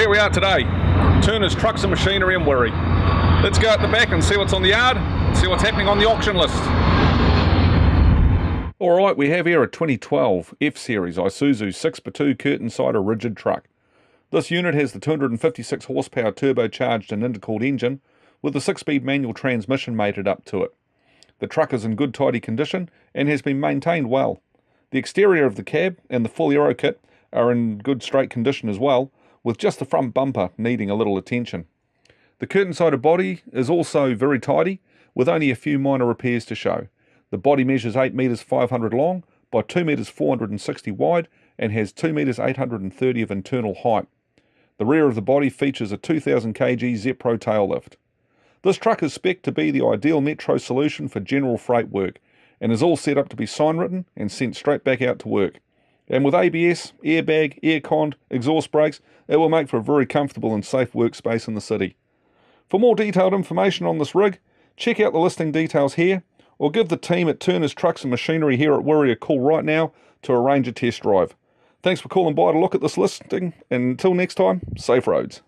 here we are today, Turner's Trucks and Machinery in Wirry. Let's go at the back and see what's on the yard, see what's happening on the auction list. Alright, we have here a 2012 F-Series Isuzu 6x2 Curtainsider rigid truck. This unit has the 256 horsepower turbocharged and intercooled engine with a 6-speed manual transmission mated up to it. The truck is in good tidy condition and has been maintained well. The exterior of the cab and the full aero kit are in good straight condition as well, with just the front bumper needing a little attention. The Curtainsider body is also very tidy, with only a few minor repairs to show. The body measures 8 metres 500 long by 2 metres 460 wide and has 2 metres 830 of internal height. The rear of the body features a 2000 kg Zepro tail lift. This truck is spec'd to be the ideal metro solution for general freight work and is all set up to be sign written and sent straight back out to work. And with ABS, airbag, air-conned, exhaust brakes, it will make for a very comfortable and safe workspace in the city. For more detailed information on this rig, check out the listing details here, or give the team at Turner's Trucks and Machinery here at Wirry a call right now to arrange a test drive. Thanks for calling by to look at this listing, and until next time, safe roads.